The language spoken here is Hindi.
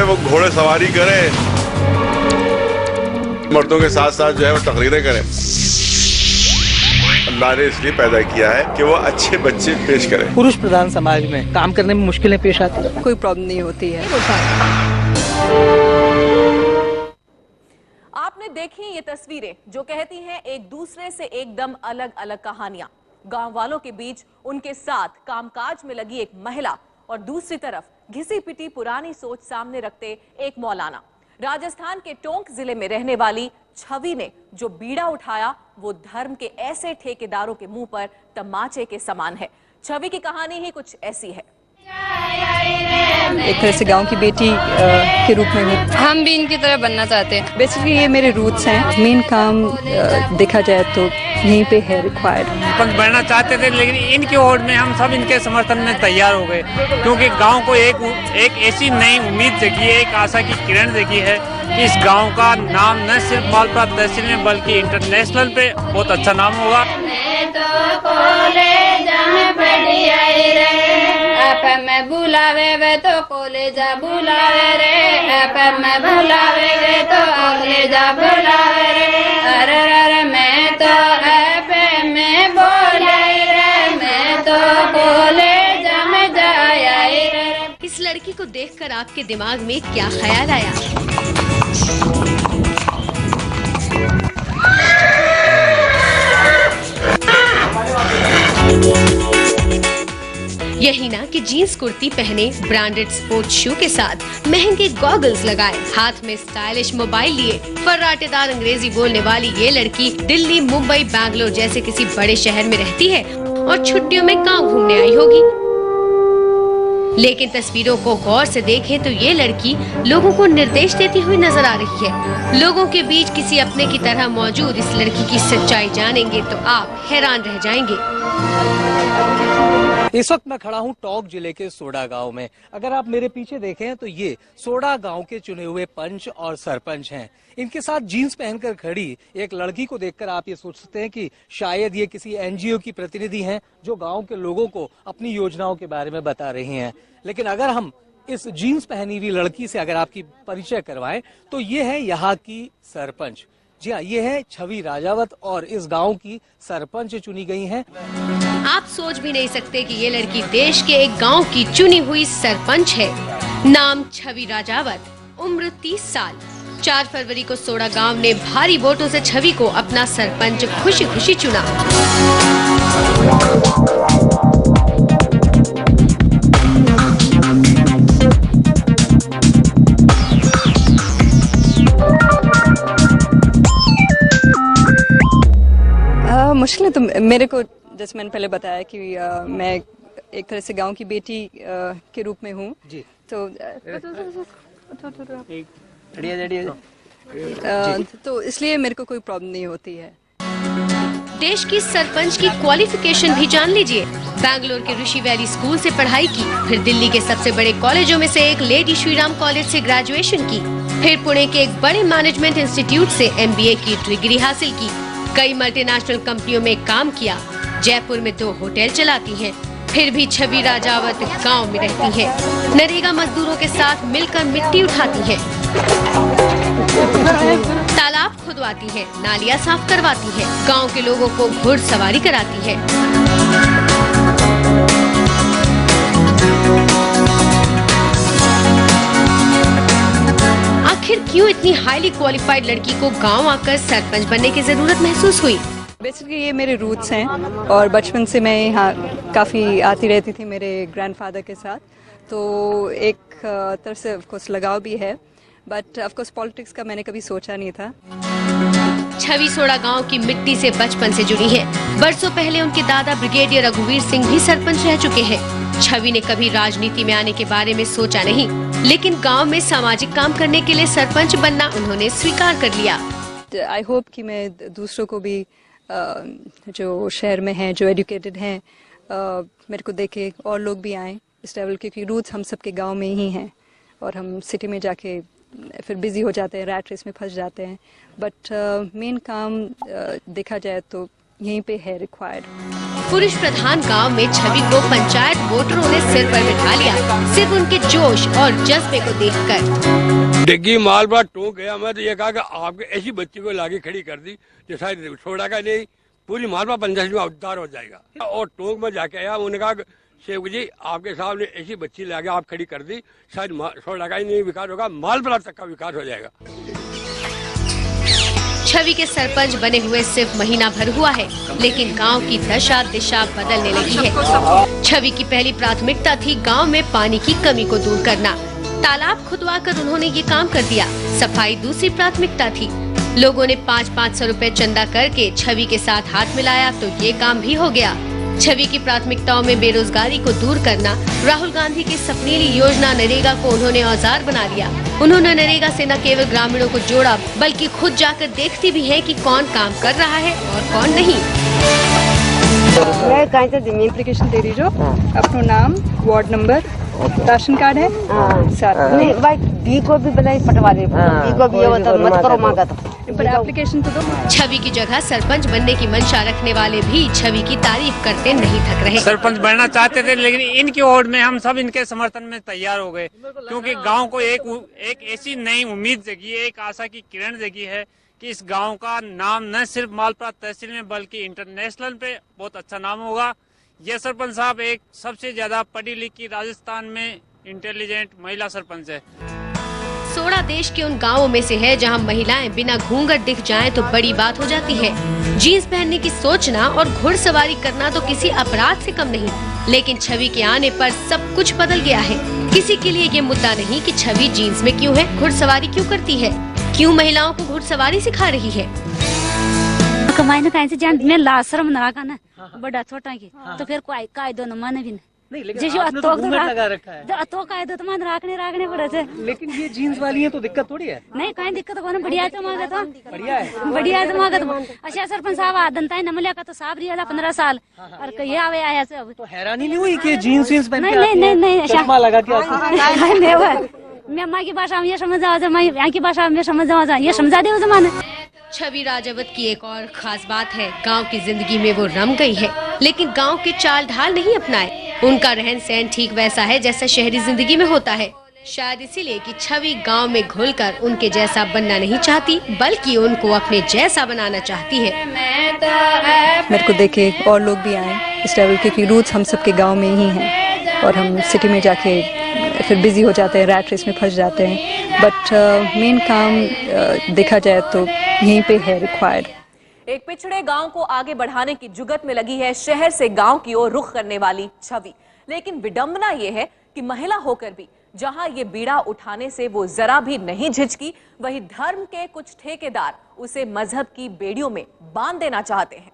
है वो घोड़े सवारी करें, मर्दों के साथ साथ जो है वो तकरीरें करें। अल्लाह ने इसलिए पैदा किया है कि वो अच्छे बच्चे पेश करें। पुरुष प्रधान समाज में काम करने में मुश्किलें पेश आती है, कोई प्रॉब्लम नहीं होती है। आपने देखी ये तस्वीरें जो कहती हैं एक दूसरे से एकदम अलग अलग कहानियां। गांव वालों के बीच उनके साथ कामकाज में लगी एक महिला और दूसरी तरफ घिसी पिटी पुरानी सोच सामने रखते एक मौलाना। राजस्थान के टोंक जिले में रहने वाली छवि ने जो बीड़ा उठाया वो धर्म के ऐसे ठेकेदारों के मुंह पर तमाचे के समान है। छवि की कहानी ही कुछ ऐसी है। एक तरह से गांव की बेटी के रूप में हूँ। हम भी इनकी तरह बनना चाहते हैं। बेसिकली ये मेरे रूट्स हैं। मेन काम देखा जाए तो यहीं पे है रिक्वायर्ड। बनना चाहते थे, लेकिन इनकी ओर में हम सब इनके समर्थन में तैयार हो गए, क्योंकि गांव को एक ऐसी नई उम्मीद जगी है, एक आशा की किरण जगी है कि इस गांव का नाम न सिर्फ मालपुरा तहसील में बल्कि इंटरनेशनल पे बहुत अच्छा नाम होगा। मैं बुलावे वे तो कॉलेजा बुलावे रे, मैं बुलावे वे तो कॉलेजा बुलावे रे, अरे अरे मैं तो में बोले रे, मैं तो कॉलेजा में जाया रे। इस लड़की को देखकर आपके दिमाग में क्या ख्याल आया? यही ना कि जीन्स कुर्ती पहने, ब्रांडेड स्पोर्ट्स शू के साथ महंगे गॉगल्स लगाए, हाथ में स्टाइलिश मोबाइल लिए, फर्राटेदार अंग्रेजी बोलने वाली ये लड़की दिल्ली, मुंबई, बैंगलोर जैसे किसी बड़े शहर में रहती है और छुट्टियों में गांव घूमने आई होगी। लेकिन तस्वीरों को गौर से देखें तो ये लड़की लोगों को निर्देश देती हुई नजर आ रही है। लोगों के बीच किसी अपने की तरह मौजूद इस लड़की की सच्चाई जानेंगे तो आप हैरान रह जाएंगे। इस वक्त मैं खड़ा हूं टोंक जिले के सोडा गांव में। अगर आप मेरे पीछे देखें तो ये सोडा गांव के चुने हुए पंच और सरपंच हैं। इनके साथ जीन्स पहनकर खड़ी एक लड़की को देखकर आप ये सोच सकते हैं कि शायद ये किसी एनजीओ की प्रतिनिधि हैं जो गांव के लोगों को अपनी योजनाओं के बारे में बता रही हैं। लेकिन अगर हम इस जीन्स पहनी हुई लड़की से अगर आपकी परिचय करवाएं तो ये है यहाँ की सरपंच। जी हाँ, ये है छवि राजावत और इस गांव की सरपंच चुनी गई हैं। आप सोच भी नहीं सकते कि ये लड़की देश के एक गांव की चुनी हुई सरपंच है। नाम छवि राजावत, उम्र 30 साल। 4 फरवरी को सोडा गांव ने भारी वोटों से छवि को अपना सरपंच खुशी खुशी चुना। मुश्किल तो मेरे को, जैसे मैंने पहले बताया कि मैं एक तरह से गांव की बेटी के रूप में हूँ, तो इसलिए मेरे को कोई प्रॉब्लम नहीं होती है। देश की सरपंच की क्वालिफिकेशन भी जान लीजिए। बैंगलोर के ऋषि वैली स्कूल से पढ़ाई की, फिर दिल्ली के सबसे बड़े कॉलेजों में से एक लेडी श्रीराम कॉलेज से ग्रेजुएशन की, फिर पुणे के एक बड़े मैनेजमेंट इंस्टीट्यूट से MBA की डिग्री हासिल की। कई मल्टीनेशनल कंपनियों में काम किया, जयपुर में 2 होटल चलाती हैं। फिर भी छवि राजावत गांव में रहती है। नरेगा मजदूरों के साथ मिलकर मिट्टी उठाती है, तालाब खुदवाती है, नालियां साफ करवाती है, गांव के लोगों को घुड़सवारी कराती है। आखिर क्यों इतनी हाईली क्वालिफाइड लड़की को गांव आकर सरपंच बनने की जरूरत महसूस हुई? बेसिकली ये मेरे रूट्स हैं और बचपन से मैं यहाँ काफ़ी आती रहती थी मेरे ग्रैंडफादर के साथ, तो एक तरह से ऑफकोर्स लगाव भी है, बट ऑफकोर्स पॉलिटिक्स का मैंने कभी सोचा नहीं था। छवि सोडा गांव की मिट्टी से बचपन से जुड़ी है। बरसों पहले उनके दादा ब्रिगेडियर रघुवीर सिंह भी सरपंच रह चुके हैं। छवि ने कभी राजनीति में आने के बारे में सोचा नहीं, लेकिन गांव में सामाजिक काम करने के लिए सरपंच बनना उन्होंने स्वीकार कर लिया। आई होप कि मैं दूसरों को भी जो शहर में हैं, जो एजुकेटेड हैं, मेरे को देखे और लोग भी आएँ इस लेवल, क्योंकि रूट्स हम सबके गांव में ही हैं और हम सिटी में जाके फिर बिजी हो जाते हैं, रैट रेस में फंस जाते हैं। बट मेन काम देखा जाए तो यहीं पे है रिक्वायर्ड। पुरुष प्रधान गांव में छवि को पंचायत वोटरों ने सिर पर बिठा लिया, सिर्फ उनके जोश और जज्बे को देखकर। डिग्गी मालवा टोक गया, मैं तो ये कहा कि आपके ऐसी बच्ची को लाके खड़ी कर दी जो शायद छोड़ा का नहीं, पूरी मालवा पंचायत में उद्धार हो जाएगा। और टोक में जाके आया, उन्होंने कहा शेख जी आपके सामने ऐसी बच्ची लाके आप खड़ी कर दी, शायद छोड़ा का ही नहीं विकास होगा, मालवा तक का विकास हो जाएगा। छवि के सरपंच बने हुए सिर्फ महीना भर हुआ है, लेकिन गांव की दशा दिशा बदलने लगी है। छवि की पहली प्राथमिकता थी गांव में पानी की कमी को दूर करना। तालाब खुदवाकर उन्होंने ये काम कर दिया। सफाई दूसरी प्राथमिकता थी। लोगों ने 500-500 रुपए चंदा करके छवि के साथ हाथ मिलाया तो ये काम भी हो गया। छवि की प्राथमिकताओं में बेरोजगारी को दूर करना, राहुल गांधी की सपनीली योजना नरेगा को उन्होंने औजार बना लिया। उन्होंने नरेगा से न केवल ग्रामीणों को जोड़ा, बल्कि खुद जाकर देखती भी है कि कौन काम कर रहा है और कौन नहीं। मैं कहीं से जमीन एप्लीकेशन दे दीजिए, अपना नाम, वार्ड नंबर, राशन कार्ड है साथ नहीं भाई बी को भी बनाई पटवा दे, बी को भी तो मत करो मांगा तो पर एप्लीकेशन तो दो। छवि की जगह सरपंच बनने की मंशा रखने वाले भी छवि की तारीफ करते नहीं थक रहे। सरपंच बनना चाहते थे, लेकिन इनकी ओर में हम सब इनके समर्थन में तैयार हो गए, क्योंकि गांव को एक ऐसी नई उम्मीद जगी है, एक आशा की किरण जगी है कि इस गांव का नाम न सिर्फ मालपुरा तहसील में बल्कि इंटरनेशनल पे बहुत अच्छा नाम होगा। ये सरपंच साहब एक सबसे ज्यादा पढ़ी लिखी राजस्थान में इंटेलिजेंट महिला सरपंच है। सोडा देश के उन गांवों में से है जहां महिलाएं बिना घूंघट दिख जाएं तो बड़ी बात हो जाती है। जीन्स पहनने की सोचना और घुड़सवारी करना तो किसी अपराध से कम नहीं, लेकिन छवि के आने पर सब कुछ बदल गया है। किसी के लिए ये मुद्दा नहीं कि छवि जीन्स में क्यों है, घुड़सवारी क्यों करती है, क्यों महिलाओं को घुड़सवारी सिखा रही है। कमाई न कहीं से जान मैं लाशरम ना का ना बड़ा छोटा की तो फिर कोई कायदो न माने भी नहीं, लेकिन आपने तो घूंघट लगा रखा है। तो कायदो तो मान राखने पड़े थे। लेकिन ये जीन्स वाली है तो दिक्कत थोड़ी है। नहीं कहीं दिक्कत को बढ़िया तो मांगा तो बढ़िया है, बढ़िया है तो मांगा तो अच्छा सरपंच साहब आदनता है नमलिया का तो साहब रिया 15 साल और कहीं आवे आया से अब तो हैरानी नहीं हुई कि जीन्स पहन के नहीं चश्मा लगा के मैं माँ की भाषा में ये समझ आ मैं यहाँ की भाषा में समझ आ ये समझा दे जमाने। छवि राजावत की एक और खास बात है, गांव की जिंदगी में वो रम गई है, लेकिन गांव के चाल ढाल नहीं अपनाए। उनका रहन सहन ठीक वैसा है जैसा शहरी जिंदगी में होता है। शायद इसीलिए कि छवि गांव में घुलकर उनके जैसा बनना नहीं चाहती, बल्कि उनको अपने जैसा बनाना चाहती है। मेरे को देखे और लोग भी आए इस लेवल के, क्योंकि रूट्स हम सबके गाँव में ही हैं और हम सिटी में जाके फिर बिजी हो जाते हैं, रैट रेस में फंस जाते हैं। बट मेन काम देखा जाए तो यहीं पे है रिक्वायर्ड। एक पिछड़े गांव को आगे बढ़ाने की जुगत में लगी है शहर से गांव की ओर रुख करने वाली छवि। लेकिन विडंबना ये है कि महिला होकर भी जहां ये बीड़ा उठाने से वो जरा भी नहीं झिझकी, वही धर्म के कुछ ठेकेदार उसे मजहब की बेड़ियों में बांध देना चाहते हैं।